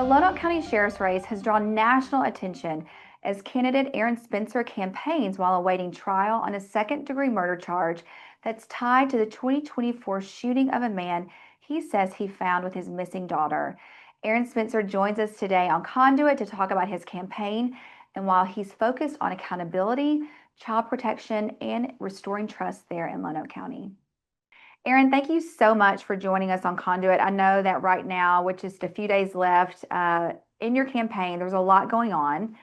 The Lonoke County Sheriff's race has drawn national attention as candidate Aaron Spencer campaigns while awaiting trial on a second-degree murder charge that's tied to the 2024 shooting of a man he says he found with his missing daughter. Aaron Spencer joins us today on Conduit to talk about his campaign and while he's focused on accountability, child protection, and restoring trust there in Lonoke County. Aaron, thank you so much for joining us on Conduit. I know that right now, with just a few days left in your campaign, there's a lot going on.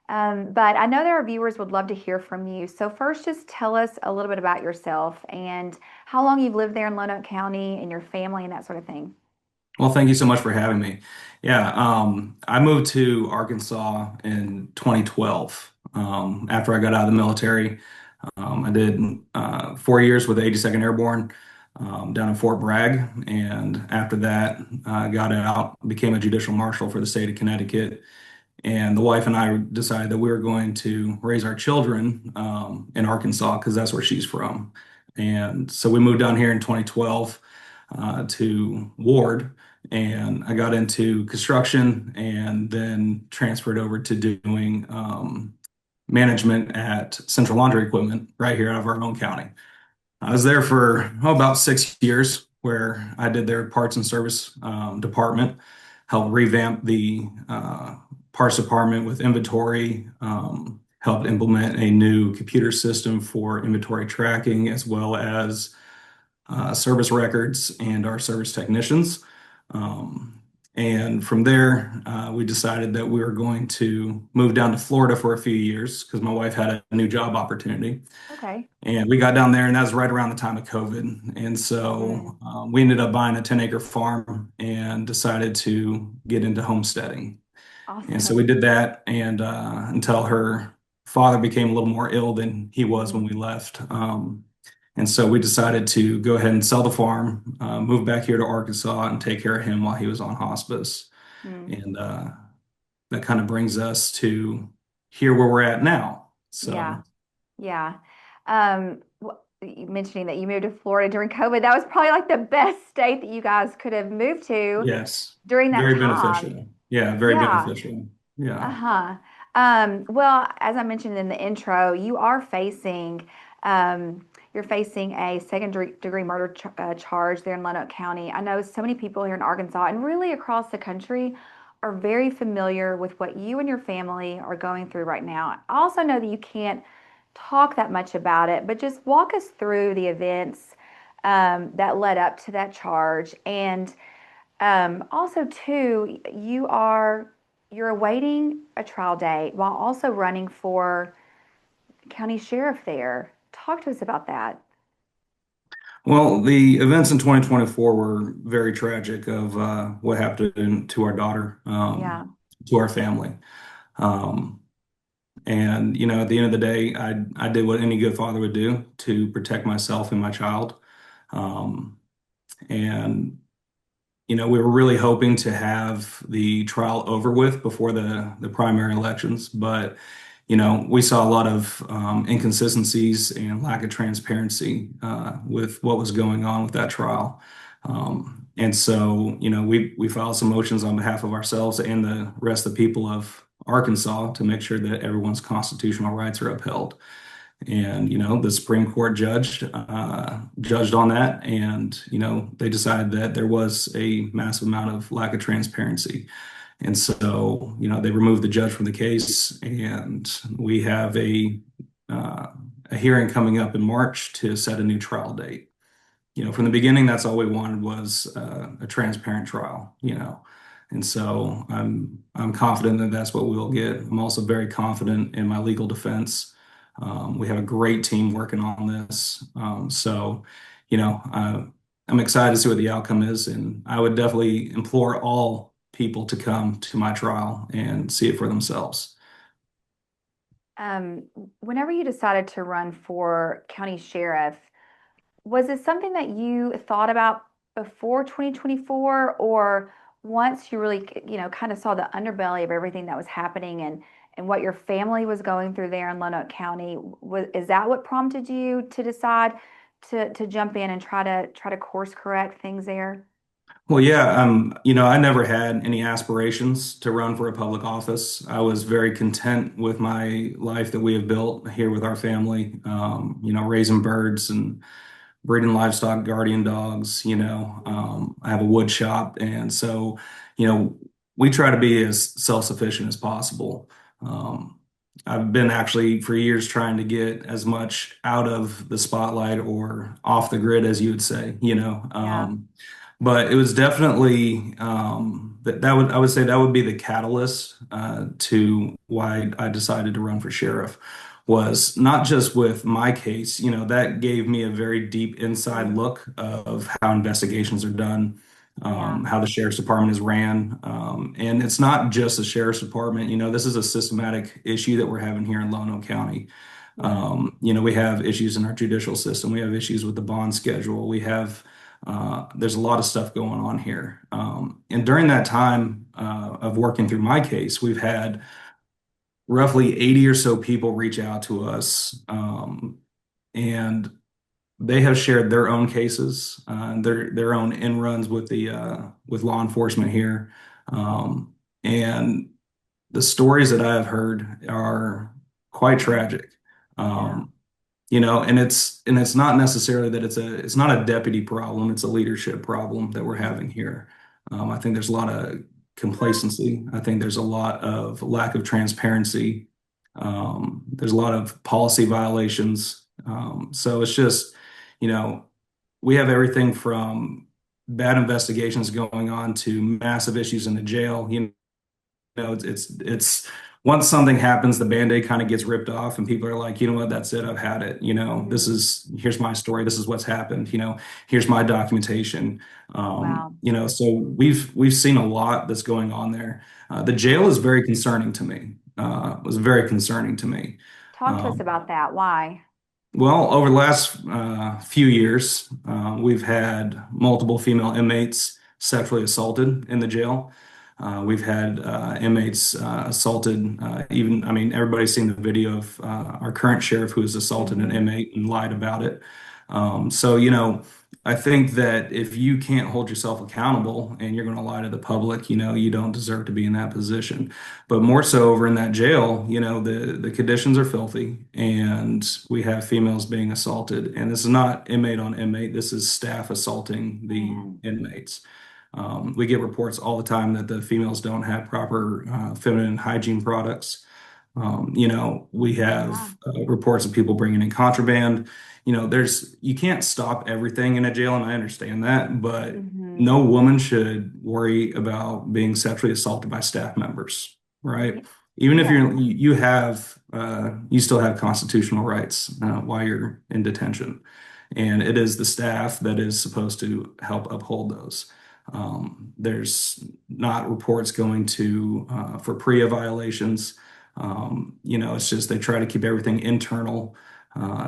But I know that our viewers would love to hear from you. So first, just tell us a little bit about yourself and how long you've lived there in Lonoke County and your family and that sort of thing. Well, thank you so much for having me. Yeah, I moved to Arkansas in 2012 after I got out of the military. I did 4 years with the 82nd Airborne down in Fort Bragg, and after that, I got out, became a judicial marshal for the state of Connecticut. And the wife and I decided that we were going to raise our children in Arkansas because that's where she's from. And so we moved down here in 2012 to Ward, and I got into construction and then transferred over to doing management at Central Laundry Equipment right here out of our own county. I was there for about 6 years, where I did their parts and service department, helped revamp the parts department with inventory, helped implement a new computer system for inventory tracking, as well as service records and our service technicians. And from there, we decided that we were going to move down to Florida for a few years because my wife had a new job opportunity. Okay. And we got down there, and that was right around the time of COVID. And Mm, so we ended up buying a 10-acre farm and decided to get into homesteading. And so we awesome. did that, and until her father became a little more ill than he was when Mm, we left. And so we decided to go ahead and sell the farm, move back here to Arkansas, and take care of him while he was on hospice. mm, And that kind of brings us to here where we're at now. yeah. So, Yeah. You mentioning that you moved to Florida during COVID, that was probably like the best state that you guys could have moved to yes, during that very time. beneficial. Yeah, very Yeah. beneficial. Yeah. Uh-huh. Well, as I mentioned in the intro, you're facing a second degree murder charge there in Lonoke County. I know so many people here in Arkansas and really across the country are very familiar with what you and your family are going through right now. I also know that you can't talk that much about it, but just walk us through the events that led up to that charge. And also, too, you're awaiting a trial date while also running for county sheriff there. Talk to us about that. Well, the events in 2024 were very tragic of what happened to our daughter, Yeah. to our family. Um, and, at the end of the day, I did what any good father would do to protect myself and my child. Um, and, we were really hoping to have the trial over with before the primary elections, but we saw a lot of inconsistencies and lack of transparency with what was going on with that trial. And so, we filed some motions on behalf of ourselves and the rest of the people of Arkansas to make sure that everyone's constitutional rights are upheld. And, the Supreme Court judged on that, and, they decided that there was a massive amount of lack of transparency. And so, they removed the judge from the case, and we have uh, a hearing coming up in March to set a new trial date. From the beginning, that's all we wanted was a transparent trial. And so I'm confident that that's what we'll get. I'm also very confident in my legal defense. We have a great team working on this. So, I'm excited to see what the outcome is, and I would definitely implore all people to come to my trial and see it for themselves. Um, Whenever you decided to run for county sheriff, was it something that you thought about before 2024, or once you really, kind of saw the underbelly of everything that was happening and what your family was going through there in Lonoke County, is that what prompted you to decide to jump in and try to course correct things there? Well, yeah, I never had any aspirations to run for a public office. I was very content with my life that we have built here with our family, raising birds and breeding livestock, guardian dogs, I have a wood shop. And so, you know, we try to be as self-sufficient as possible. Um, I've been actually for years trying to get as much out of the spotlight or off the grid, as you would say, Yeah, but it was definitely I would say that would be the catalyst to why I decided to run for sheriff was not just with my case, that gave me a very deep inside mm, look of how investigations are done, yeah, how the sheriff's department is ran. And it's not just the sheriff's department, this is a systematic issue that we're having here in Lonoke County. mm, We have issues in our judicial system. We have issues with the bond schedule. There's a lot of stuff going on here. And during that time of working through my case, we've had roughly 80 or so people reach out to us, and they have shared their own cases, their own in runs with the with law enforcement here, and the stories that I have heard are quite mm, tragic. yeah, Um, and it's not necessarily that it's not a deputy problem, it's a leadership problem that we're mm, having here. I think there's a lot of complacency. I think there's a lot of lack of transparency. There's a lot of policy violations. So it's just, you know, we have everything from bad investigations going on to massive issues in the jail. It's once something happens, the Band-Aid kind of gets ripped off, and people are like, you know what, that's it, I've had it. mm, Here's my story, this is what's happened. Here's my documentation. wow. So we've seen a lot that's going on there. The jail is very concerning to me. Was very concerning to me. Talk to us Um, about that. Why? well, over the last few years, we've had multiple female inmates sexually assaulted in the jail. We've had inmates assaulted, I mean, everybody's seen the video of our current sheriff who has assaulted an Hmm. inmate and lied about it. So, I think that if you can't hold yourself accountable and you're going to lie to the public, you don't deserve to be in that position. But more so over in that jail, the conditions are filthy, and we have females being assaulted. And this is not inmate on inmate, this is staff assaulting the Man, inmates. We get reports all the time that the females don't have proper feminine hygiene products. We yeah. have reports of people bringing in contraband. You can't stop everything in a jail, and I understand that, but Hmm. no woman should worry about being sexually assaulted by staff members, right? Even if Yeah. you still have constitutional rights while you're in detention, and it is the staff that is supposed to help uphold those. There's not reports going to for PREA violations. It's just they try to keep everything internal.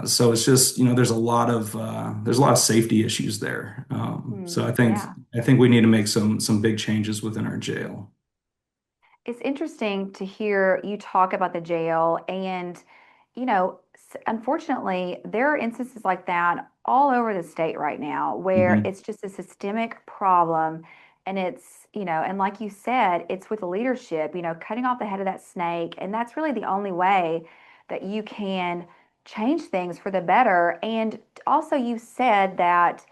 So it's just, there's a lot of safety issues there. So I think Yeah. I think we need to make some big changes within our jail. It's interesting to hear you talk about the jail. And, unfortunately, there are instances like that all over the state right now where Hmm. it's just a systemic problem. And and like you said, it's with the leadership, cutting off the head of that snake. And that's really the only way that you can change things for the better. And also, you said that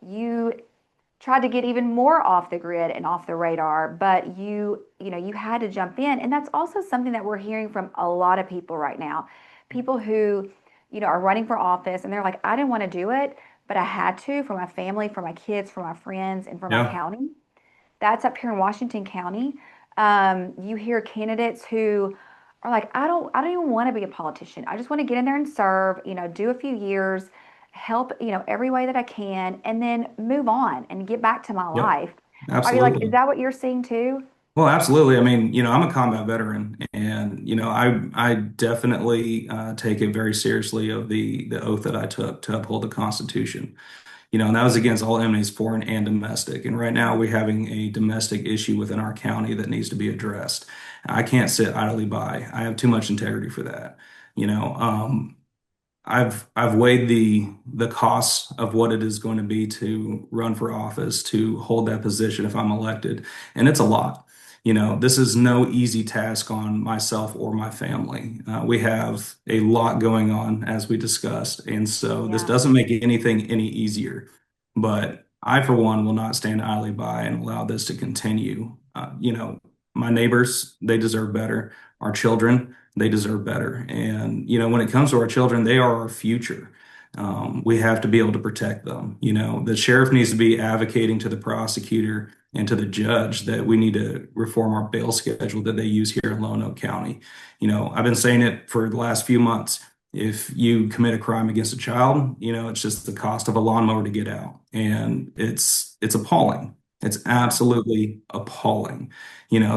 you tried to get even more off the grid and off the radar, but you had to jump in. And that's also something that we're hearing from a lot of people right now. People who, are running for office and they're like, I didn't want to do it, but I had to for my family, for my kids, for my friends, and for my Yeah. county. That's up here in Washington County. You hear candidates who are like, I don't even want to be a politician. I just want to get in there and serve, do a few years, help, every way that I can, and then move on and get back to my Yep. life. Are you like, is Absolutely. that what you're seeing too? Well, absolutely. I mean, I'm a combat veteran, and I definitely take it very seriously of the oath that I took to uphold the Constitution. And that was against all enemies, foreign and domestic. And right now, we're having a domestic issue within our county that needs to be addressed. I can't sit idly by. I have too much integrity for that. You know, um, I've weighed the cost of what it is going to be to run for office, to hold that position if I'm elected, and it's a lot. This is no easy task on myself or my family. We have a lot going on, as we discussed, and so this Yeah. doesn't make anything any easier. But I, for one, will not stand idly by and allow this to continue. My neighbors, they deserve better. Our children, they deserve better. And, when it comes to our children, they are our future. We have to be able to protect them. The sheriff needs to be advocating to the prosecutor and to the judge that we need to reform our bail schedule that they use here in Lonoke County. I've been saying it for the last few months. If you commit a crime against a child, it's just the cost of a lawnmower to get out. And it's appalling. It's Yeah. absolutely appalling.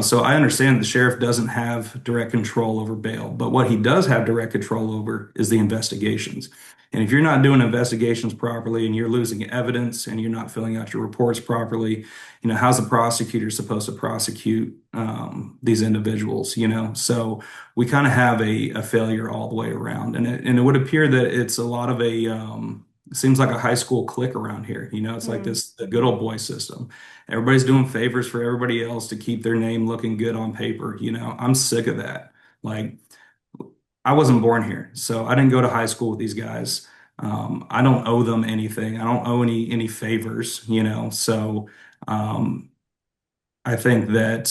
So I understand the sheriff doesn't have direct control over bail, but what he does have direct control over is the investigations. And if you're not doing investigations properly and you're losing evidence and you're not filling out your reports properly, how's the prosecutor supposed to prosecute these individuals? So we kind of have a failure all the way around, and it would appear that it's a lot of seems like a high school clique around here. It's like Mm. this the good old boy system. Everybody's doing favors for everybody else to keep their name looking good on paper. I'm sick of that. Like, I wasn't born here, so I didn't go to high school with these guys. I don't owe them anything. I don't owe any favors. So um, I think that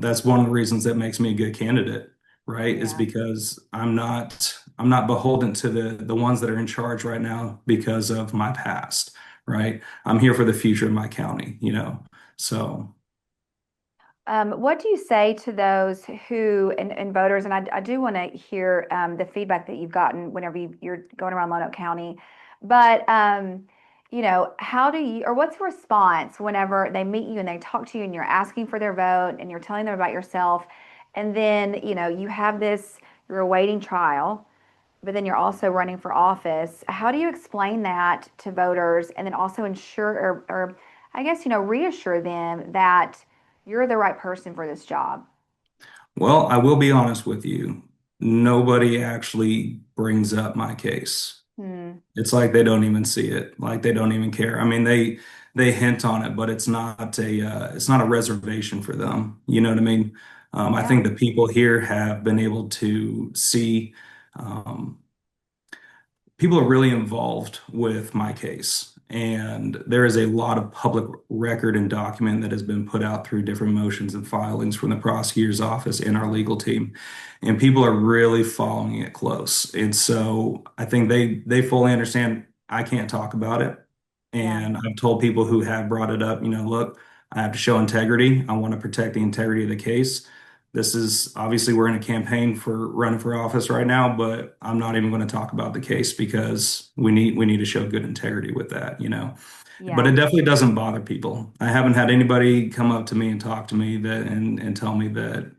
that's one of the reasons that makes me a good candidate, right? Is Yeah. because I'm not beholden to the ones that are in charge right now because of my past, right? I'm here for the future of my county. So. What do you say to those who and voters? And I do want to hear the feedback that you've gotten whenever you're going around Lonoke County. But how do you or what's the response whenever they meet you and they talk to you and you're asking for their vote and you're telling them about yourself, and then you have you're awaiting trial, but then you're also running for office. How do you explain that to voters and then also ensure or I guess, reassure them that you're the right person for this job? Well, I will be honest with you. Nobody actually brings up my case. Hmm. It's like they don't even see it. Like they don't even care. I mean, they hint on it, but it's not a reservation for them. You know what I mean? I Yeah. think the people here have been able to see. Um, People are really involved with my case. And there is a lot of public record and document that has been put out through different motions and filings from the prosecutor's office and our legal team. And people are really following it close. And so I think they fully understand I can't talk about it. Yeah. And I've told people who have brought it up, look, I have to show integrity. I want to protect the integrity of the case. This is obviously we're in a campaign for running for office right now, but I'm not even going to talk about the case because we need to show good integrity with that. But Yeah. it definitely doesn't bother people. I haven't had anybody come up to me and talk to me that and tell me that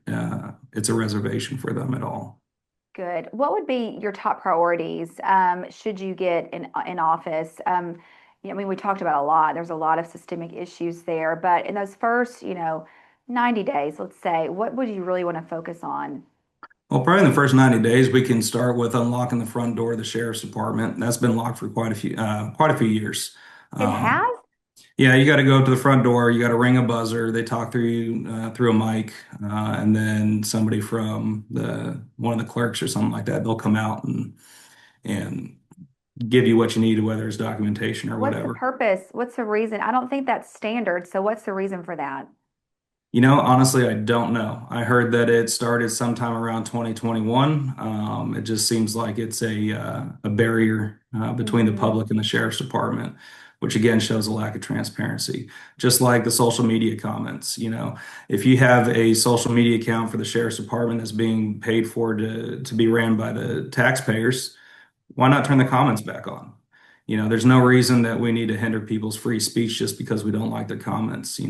it's a reservation for them at all. Good. What would be your top priorities should you get in office? I mean, we talked about a lot. There's a lot of systemic issues there, but in those first, 90 days, let's say, what would you really want to focus on? Well, probably in the first 90 days, we can start with unlocking the front door of the sheriff's department. That's been locked for quite a few years. It Um, has? Yeah, you got to go up to the front door. You got to ring a buzzer. They talk through you through a mic, and then somebody from the one of the clerks or something like that, they'll come out and give you what you need, whether it's documentation or What's the whatever. purpose? What's the reason? I don't think that's standard. So what's the reason for that? Honestly, I don't know. I heard that it started sometime around 2021. It just seems like it's a barrier between the Hmm. public and the sheriff's department, which again shows a lack of transparency. Just like the social media comments, if you have a social media account for the sheriff's department that's being paid for to be ran by the taxpayers, why not turn the Yeah. comments back on? There's no reason that we need to hinder people's free speech just because we don't like their comments.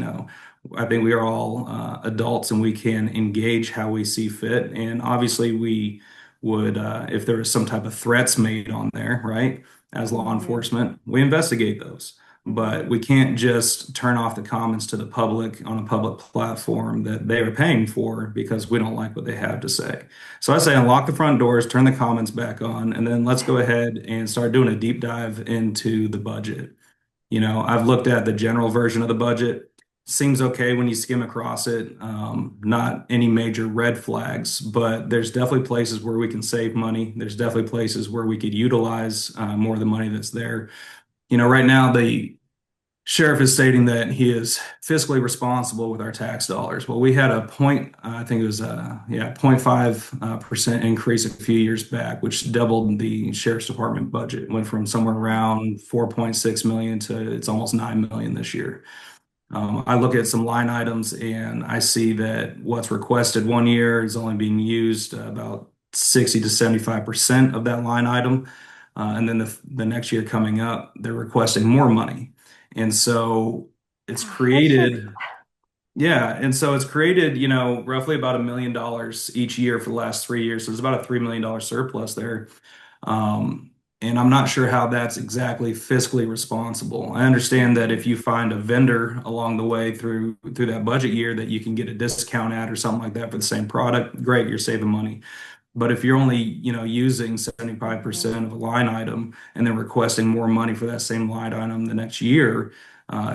I think we are all adults and we can engage how we see fit. And obviously, we would, if there was some type of threats made on there, right, as law Hmm. enforcement, we investigate those. but Hmm. we can't just turn off the comments to the public on a public platform that they are paying for because we don't like what they have to say. So I say unlock the front doors, turn the comments back on, and then let's go ahead and start doing a deep dive into the budget. I've looked at the general version of the budget. Seems okay when you skim across it. Not any major red flags, but there's definitely places where we can save money. There's definitely places where we could utilize more of the money that's there. Right now, the sheriff is stating that he is fiscally responsible with our tax dollars. Well, we had a point, I think it was yeah, 0.5% increase a few years back, which doubled the sheriff's department budget. It went from somewhere around 4.6 million to it's almost 9 million this year. I look at some line items and I see that what's requested one year is only being used about 60 to 75% of that line item. And then the next year coming up, they're requesting more money. And so it's Gosh, that's just, created, yeah. And so it's created, roughly about $1 million each year for the last 3 years. So there's about a $3 million surplus there. Um, and I'm not sure how that's exactly fiscally responsible. I understand that if mm, you find a vendor along the way through that budget year that you can get a discount at or something like that for the same product, great, you're saving money. But if you're only, using mhm, 75% of a line item and then requesting more money for that same line item the next year,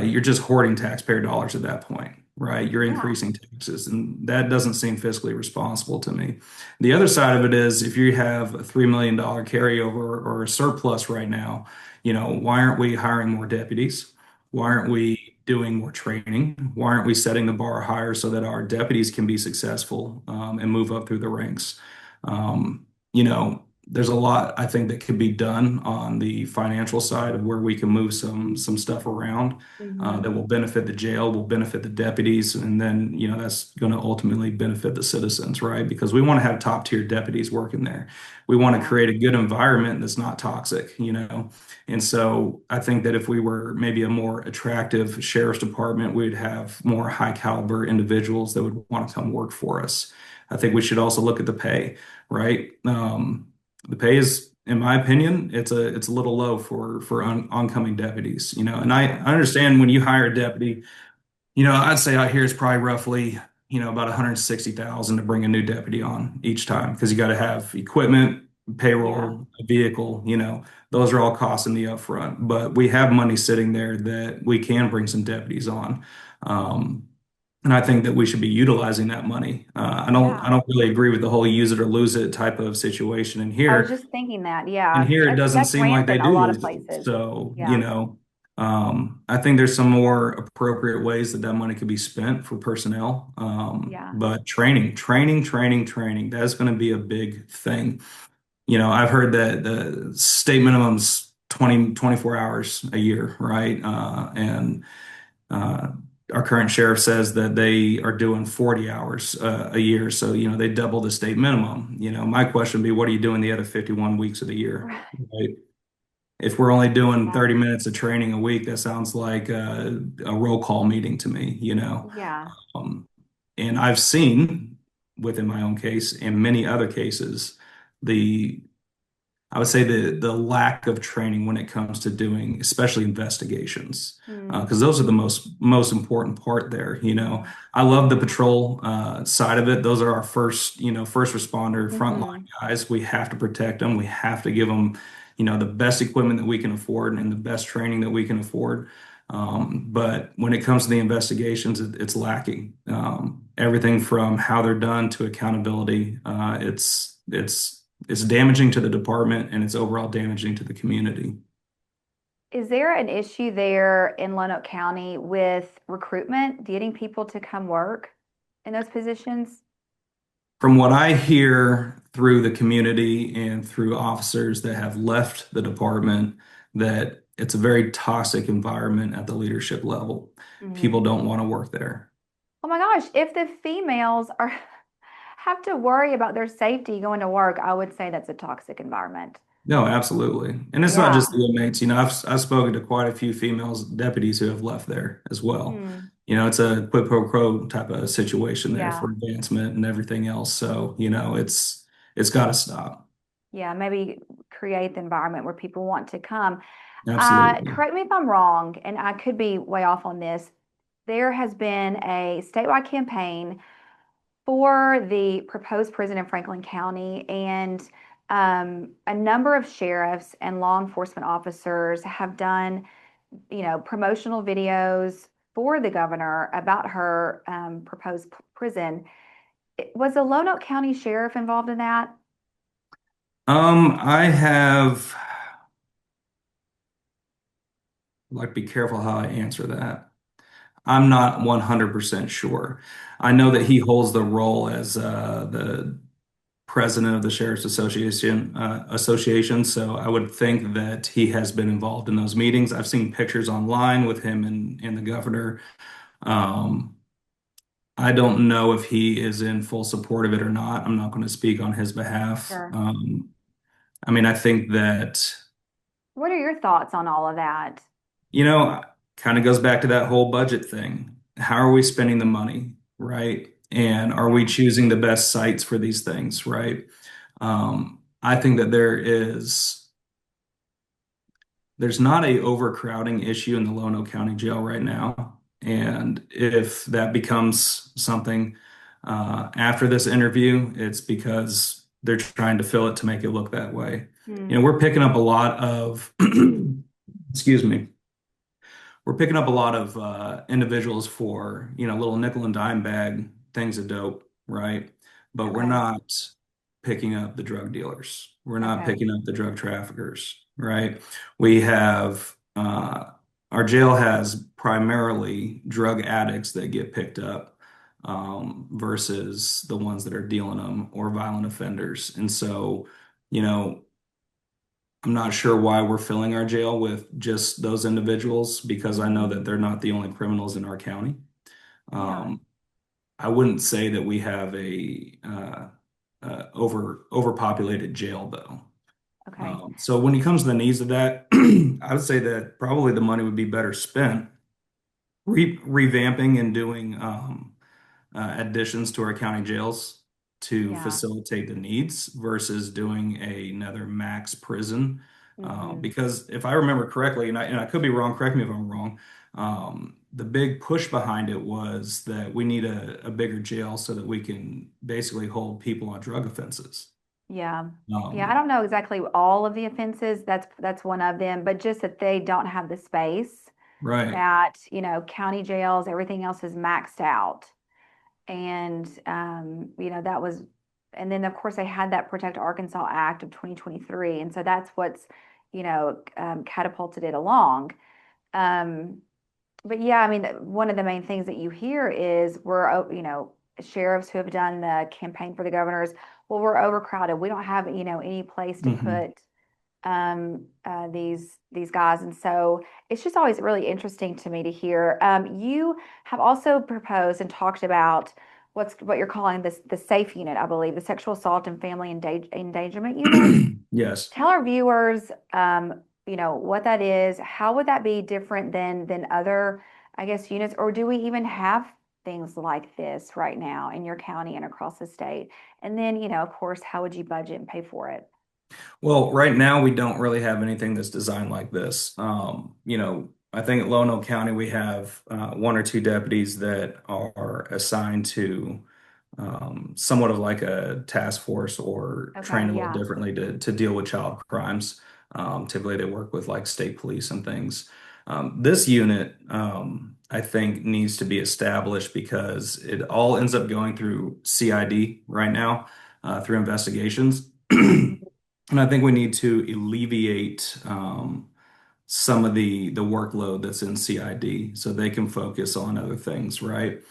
you're just hoarding taxpayer dollars at that point, right? You're yeah, increasing taxes, and that doesn't seem fiscally responsible to me. The other side of it is if you have a $3 million carryover or a surplus right now, why aren't we hiring more deputies? Why aren't mhm, we doing more training? Why aren't we setting the bar higher so that our deputies can be successful and move up through the ranks? There's a lot I think that could be done on the financial side of where we can move some stuff around that mhm, will benefit the jail, will benefit the deputies, and then that's going to ultimately benefit the citizens, right? Because we want to have top tier deputies working there. We want to yeah, create a good environment that's not toxic, And so I think that if we were maybe a more attractive sheriff's department, we'd have more high caliber individuals that would want to come work for us. I think we should also look at the pay, right? The pay is, in my opinion, it's a little low for oncoming deputies, And I yeah, understand when you hire a deputy, I'd say out here it's probably roughly, about 160,000 to bring a new deputy on each time because you got to have equipment, yeah. payroll, a vehicle, those are all costs in the upfront. But we have money sitting there that we can bring some deputies on. Um, and I think that we should be utilizing that money. I Yeah. don't really agree with the whole use it or lose it type of situation in I was here. just thinking that. And Yeah. here it doesn't That's seem like they rampant a do lot of lose it. places. So, Yeah. I think there's some more appropriate ways that that money could be spent for personnel. Yeah. But training, that's going to be a big thing. I've heard that the state minimum's 24 hours a year, right? And uh, our current sheriff says that they are doing 40 hours a year. So, they double the state minimum. My question would be, what are you doing the other 51 weeks of the year? Right? If we're only doing Yeah. 30 minutes of training a week, that sounds like a roll call meeting to me, Yeah. Um, and I've seen within my own case and many other cases, the I would say the lack of training when it comes to doing, especially investigations, Mm, because those are the most important part there. mm, I love the patrol side of it. Those are our first responder frontline mhm. guys. We have to protect them. We have to give them, the best equipment that we can afford and the best training that we can afford. But when it comes to the investigations, it's lacking. Everything from how they're done to accountability. It's damaging to the department and it's overall damaging to the community. Is there an issue there in Lonoke County with recruitment, getting people to come work in those positions? From what I hear through the community and through officers that have left the department, that it's a very toxic environment at the leadership level. People Mhm. don't want to work there. Oh my gosh, if the females are have to worry about their safety going to work, I would say that's a toxic environment. No, absolutely. And it's not just Yeah. the inmates. I've spoken to quite a few females deputies who have left there as well. Hmm. It's a quid pro quo type of situation there Yeah. for advancement and everything else. So, it's got to stop. Yeah. Maybe create the environment where people want to come. Absolutely. Correct me if I'm wrong, and I could be way off on this. There has been a statewide campaign for the proposed prison in Franklin County, and a number of sheriffs and law enforcement officers have done, promotional videos for the governor about her proposed prison. Was the Lonoke County Sheriff involved in that? I have, like, be careful how I answer that. I'm not 100% sure. I know that Okay. he holds the role as the president of the Sheriff's Association, so I would think that he has been involved in those meetings. I've seen pictures online with him and the governor. Um, I don't know if he is in full support of it or not. I'm not going to speak on his behalf. Sure. I mean, I think that, What are your thoughts on all of that? you know, kind of goes back to that whole budget thing. How are we spending the money, right? And are we Yeah. choosing the best sites for these things, right? I think that there's not a overcrowding issue in the Lonoke County Jail right now. And if that becomes something after this interview, it's because they're trying to fill it to make it look that way. Hmm. We're picking up a lot of, excuse me, we're picking up a lot of individuals for, little nickel and dime bag things of dope, right? But we're Okay. not picking up the drug dealers. We're not Okay. picking up the drug traffickers, right? We have our jail has primarily drug addicts that get picked up versus the ones that are dealing them or violent offenders. And so, you know, I'm not sure why we're filling our jail with just those individuals because I know Hmm. that they're not the only criminals in our county. Yeah. Um, I wouldn't say that we have a overpopulated jail though. Okay. So when it comes to the needs of that, I would say that probably the money would be better spent revamping and doing additions to our county jails to Yeah. facilitate the needs versus doing another max prison. Hmm. Because if I remember correctly, and I could be wrong, correct me if I'm wrong, the big push behind it was that we need a bigger jail so that we can basically hold people on drug offenses. Yeah. Yeah. I Um, don't know exactly all of the offenses. That's one of them, but just that they don't have the space right. that, county jails, everything else is maxed out. And that was, and then of course they had that Protect Arkansas Act of 2023, and so that's what's catapulted it along. um, but yeah, I mean, one of the main things that you hear is sheriffs who have done the campaign for the governors, well, we're overcrowded, we don't have any place to Mhm. put these guys, and so it's just always really interesting to me to hear. You have also proposed and talked about what you're calling the SAFE unit, I believe, the Sexual Assault and Family Endangerment Unit. Yes. Tell our viewers, what that is. How would that be different than other, I guess, units, or do we even have things like this right now in your county and across the state? And then, of course, how would you budget and pay for it? Well, right now we don't really have anything that's designed like this. I think at Lonoke County we have one or two deputies that are assigned to somewhat of like a task force or trained Okay, a little yeah. differently to deal with child crimes. Typically, they work with like state police and things. This unit, I think, needs to be established because it all ends up going through CID right now through investigations. And I think we need to alleviate some of the workload that's in CID so they can focus on other things, right?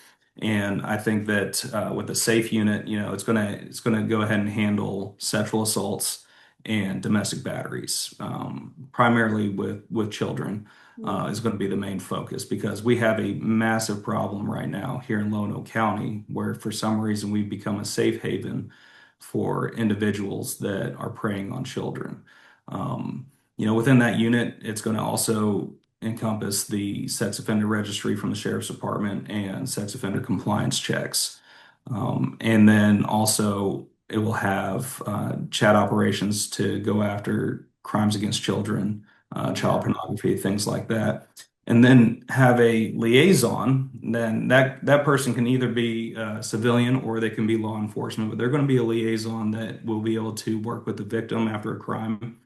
And I think that with the safe unit, it's gonna go ahead and handle sexual assaults and domestic batteries, primarily with children. Is Hmm. going to be the main focus because we have a massive problem right now here in Lonoke County where for some reason we've become a safe haven for individuals that are preying on children. Within that unit, it's going to also encompass the sex offender registry from the sheriff's department and sex offender compliance checks. And then also it will have chat operations to go after crimes against children, child Yeah. pornography, things like that. And then have a liaison, then that person can either be civilian or they can be law enforcement, but they're going to be a liaison that will be able to work with the victim after a crime,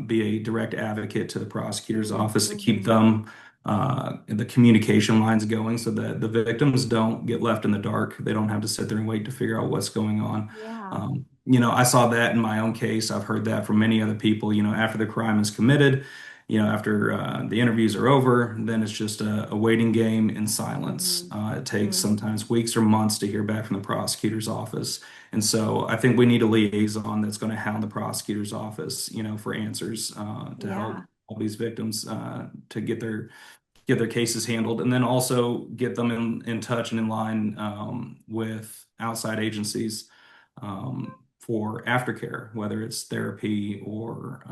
be a direct advocate to the prosecutor's office to keep Mm-hmm. them the communication lines going so that the victims don't get left in the dark. They don't have to sit there and wait to figure out what's going on. Yeah. I saw that in my own case. I've heard that from many other people. After the crime is committed, after the interviews are over, then it's just a waiting game in silence. Mm-hmm. It takes Mm-hmm. sometimes weeks or months to hear back from the prosecutor's office. And so I think we need a liaison that's going to hound the prosecutor's office, for answers to help Yeah. all these victims to get their cases handled, and then also get them in touch and in line with outside agencies for aftercare, whether it's therapy or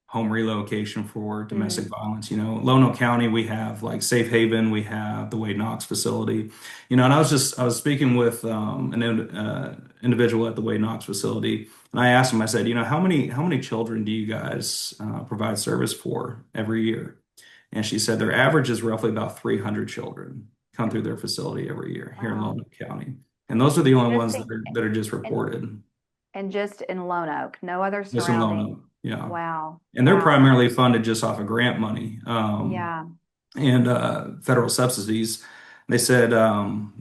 home relocation for domestic Mm. violence. Lonoke County, we have like Safe Haven, we have the Wade Knox facility. And I was speaking with an individual at the Wade Knox facility, and I asked him, I said, how many children do you guys provide service for every year? And she said their average is roughly about 300 children come through their facility every year here in Wow. Lonoke County. And those are the only Just ones think, that are just and reported, and just in Lone Oak, no other just in surrounding. Lonoke. Yeah. Wow. And they're Wow. primarily funded just off of grant money. Yeah. And federal subsidies. They said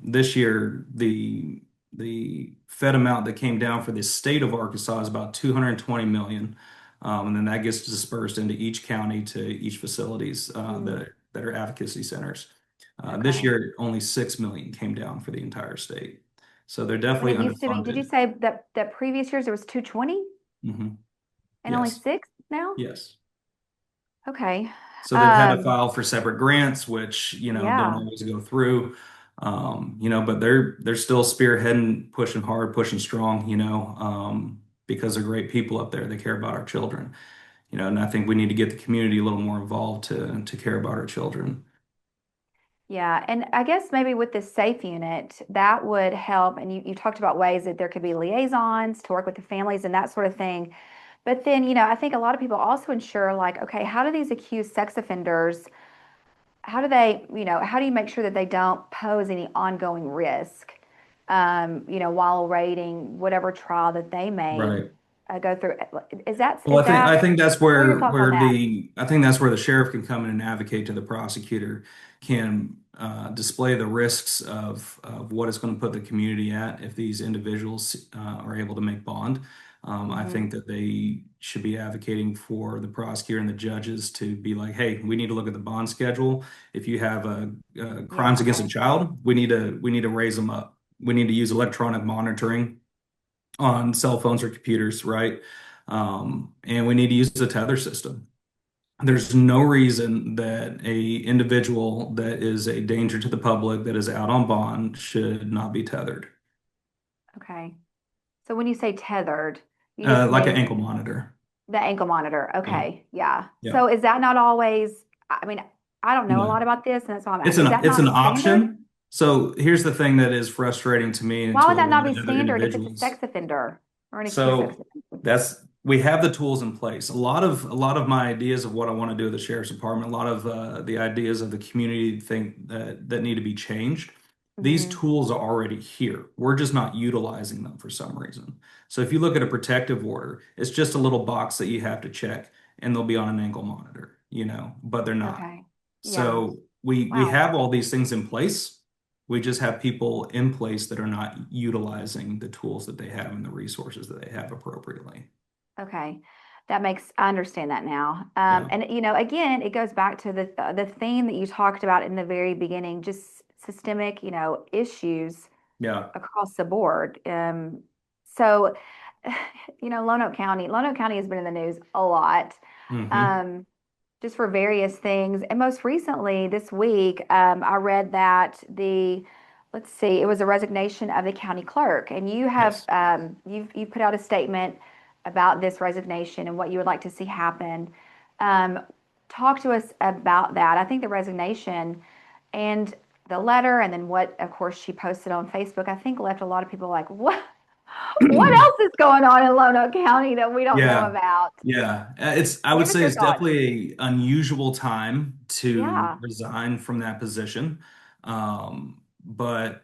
this year the Fed amount that came down for the state of Arkansas is about 220 million, and then that gets dispersed into each county to each facilities Mm. that are advocacy centers. This Okay. year, only 6 million came down for the entire state, so they're And definitely it used to be, did you underfunded. say that previous years there was 220 Hmm. and only Yes, six now? yes. Okay. So they've had to Um, file for separate grants, which, don't yeah. always go through. But they're still spearheading, pushing hard, pushing strong, because they're great people up there. They care about our children, and I think we need to get the community a little more involved to care about our children. Yeah. And I guess maybe with the safe unit, that would help. And you talked about ways that there could be liaisons to work with the families and that sort of thing. But then, I think a lot of people also ensure, like, okay, how do these accused sex offenders, how do they, how do you make sure that they don't pose any ongoing risk, while awaiting whatever trial that they may Right. go through? Is that, Well, is I that, think that's what are your where thoughts on where that? the I think that's where the sheriff can come in and advocate to the prosecutor, can display the risks of what it's going to put the community at if these individuals are able to make bond. I Hmm. think that they should be advocating for the prosecutor and the judges to be like, hey, we need to look at the bond schedule. If you have crimes Yeah, against a okay. child, we need to raise them up. We need to use electronic monitoring on cell phones or computers, right? And we need to use the tether system. There's no reason that a individual that is a danger to the public that is out on bond should not be tethered, Okay. So when you say tethered, you just like an mean ankle monitor. the ankle monitor. Yeah, Okay. Yeah. yeah. So is that not always, I mean, I don't know a No, lot about this, and that's why I'm it's asking. Is an that it's not an standard? option. So here's the thing that is frustrating to me and Why to would a that not lot be of other standard if it's a individuals. sex offender or an accused sex So offender? that's we have the tools in place. A lot of my ideas of what I want to do with the sheriff's department, a lot of the ideas of the community think that need to be changed. These Hmm. tools are already here. We're just not utilizing them for some reason. So if you look at a protective order, it's just a little box that you have to check, and they'll be on an ankle monitor, but they're not. Okay. Yeah. So we Wow. have all these things in place. We just have people in place that are not utilizing the tools that they have and the resources that they have appropriately. Okay. I understand that now. Yeah. And again, it goes back to the theme that you talked about in the very beginning, just systemic, issues Yeah. across the board. So, Lonoke County has been in the news a lot, Hmm. um, just for various things. And most recently, this week, I read that let's see, it was a resignation of the county clerk, and Yes. you've put out a statement about this resignation and what you would like to see happen. Um, Talk to us about that. I think the resignation and the letter, and then what, of course, she posted on Facebook, I think left a lot of people like, what? What else is going on in Lonoke County that we don't know Yeah. about? Yeah. I would Give us say your it's thoughts. definitely an unusual time to Yeah. resign from that position. But,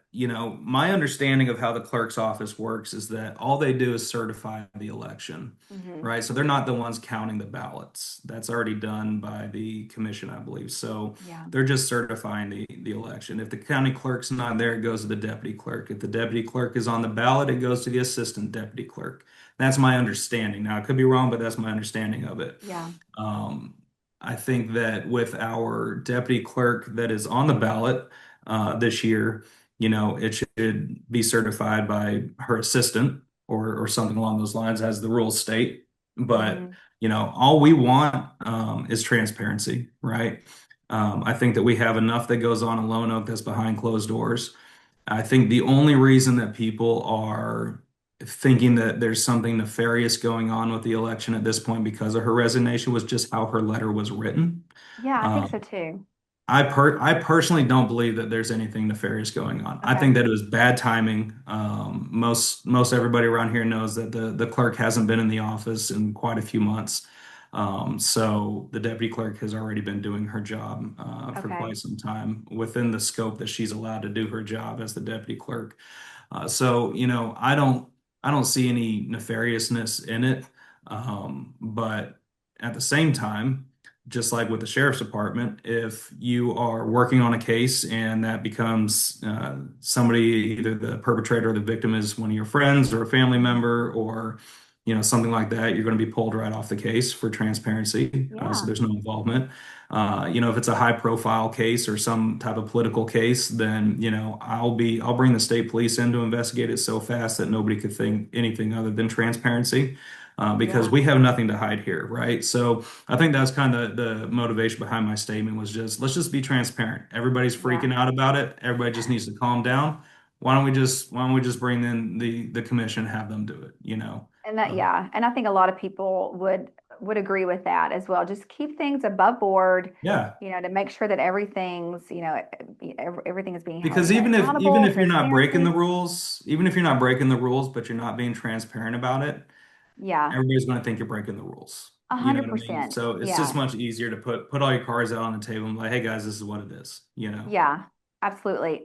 my understanding of how the clerk's office works is that all they do is certify the election, Hmm. right? So they're not the ones counting the ballots. That's already done by the commission, I believe. So Yeah. they're just certifying the election. If the county clerk's not there, it goes to the deputy clerk. If the deputy clerk is on the ballot, it goes to the assistant deputy clerk. That's my understanding. Now, I could be wrong, but that's my understanding of it. Yeah. Um, I think that with our deputy clerk that is on the ballot this year, it should be certified by her assistant or something along those lines, as the rules state. But, Hmm. all we want is transparency, right? I think that we have enough that goes on in Lone Oak that's behind closed doors. I think the only reason that people are thinking that there's something nefarious going on with the election at this point because of her resignation was just how her letter was written. Yeah, I think so Um, too. I personally don't believe that there's anything nefarious going on. I think Okay. that it was bad timing. Most everybody around here knows that the clerk hasn't been in the office in quite a few months. So the deputy clerk has already been doing her job for Okay. quite some time within the scope that she's allowed to do her job as the deputy clerk. So, I don't see any nefariousness in it. But at the same time, just like with the sheriff's department, if you are working on a case and that becomes somebody, either the perpetrator or the victim is one of your friends or a family Hmm. member or something like that, you're going to be pulled right off the case for transparency. So Yeah. there's no involvement. If it's a high profile case or some type of political case, then, I'll bring the state police in to investigate it so fast that nobody could think anything other than transparency, because Yeah. we have nothing to hide here, right? So I think that's kind of the motivation behind my statement was just, let's just be transparent. Everybody's Yeah. freaking out about it. Everybody just needs to calm down. Why don't we just bring in the commission and have them do it? And that, Um, yeah. And I think a lot of people would agree with that as well. Just keep things above board, yeah. to make sure that everything's, everything is being held, Because even accountable, if you're not breaking the transparency. rules, even if you're not breaking the rules, but you're not being transparent about it, Yeah. everybody's going to think you're breaking the rules. A You know hundred what I mean? percent. So it's just Yeah. much easier to put all your cards out on the table and be like, hey guys, this is what it is. Yeah. Absolutely.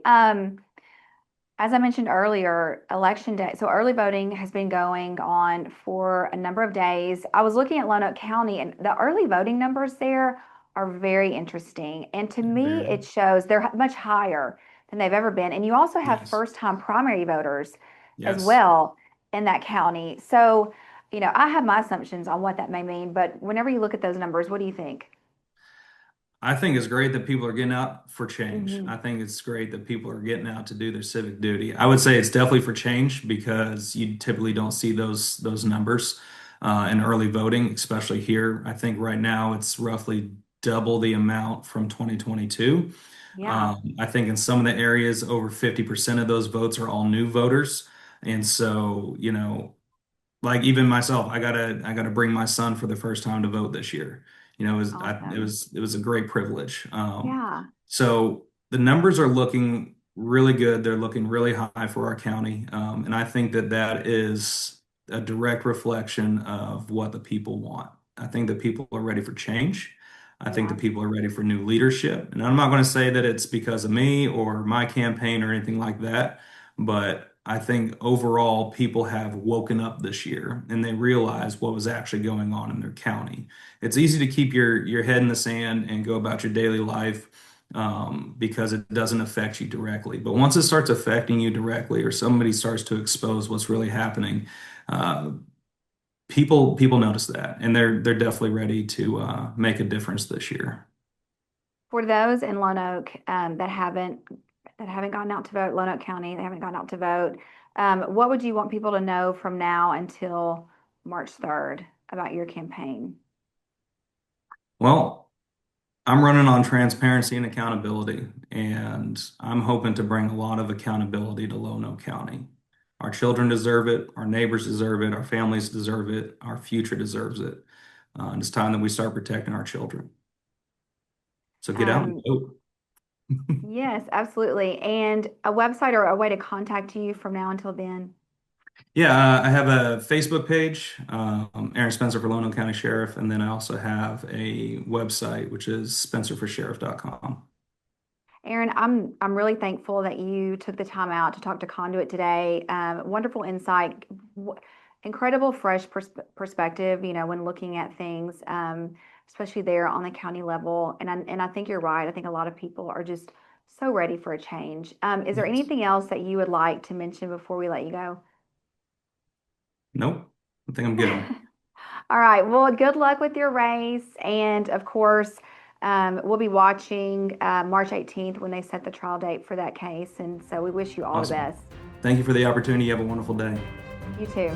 As I mentioned earlier, election day. So early voting has been going on for a number of days. I was looking at Lonoke County, and the early voting numbers there are very interesting. And to me, Very. it shows they're much higher than they've ever been. And you also have Yes. first-time primary voters as Yes. well in that county. So, I have my assumptions on what that may mean, but whenever you look at those numbers, what do you think? I think it's great that people are getting out for change. Hmm. I think it's great that people are getting out to do their civic duty. I would say it's definitely for change because you typically don't see those numbers in early voting, especially here. I think right now it's roughly double the amount from 2022. Yeah. I think in some of the areas, over 50% of those votes are all new voters. And so, like even myself, I gotta bring my son for the first time to vote this year. It Awesome. was it was a great privilege. Yeah. So the numbers are looking really good. They're looking really high for our county, and I think that that is a direct reflection of what the people want. I think that people are ready for change. I think Yeah. that people are ready for new leadership, and I'm not going to say that it's because of me or my campaign or anything like that. But I think overall, people have woken up this year and they realize what was actually going on in their county. It's easy to keep your head in the sand and go about your daily life because it doesn't affect you directly. But once it starts affecting you directly, or somebody starts to expose what's really happening, uh, people notice that, and they're definitely ready to make a difference this year. For those in Lonoke that haven't gotten out to vote, Lonoke County, they haven't gotten out to vote, what would you want people to know from now until March 3rd about your campaign? Well, I'm running on transparency and accountability, and I'm hoping to bring a lot of accountability to Lonoke County. Our children deserve it, our neighbors deserve it, our families deserve it, our future deserves it. And it's time that we start protecting our children. So get out and Um, vote. yes, absolutely. And a website or a way to contact you from now until then? Yeah, I have a Facebook page, Aaron Spencer for Lonoke County Sheriff, and then I also have a website, which is spencerforsheriff.com. Aaron, I'm really thankful that you took the time out to talk to Conduit today. Wonderful insight, incredible fresh perspective, when looking at things, especially there on the county level. And I think you're right. I think a lot of people are just so ready for a change. Is there Yes. anything else that you would like to mention before we let you go? Nope. I think I'm good. All right. Well, good luck with your race. And of course, we'll be watching March 18th when they set the trial date for that case. And so we wish you all the Awesome. best. Thank you for the opportunity. You have a wonderful day. You too.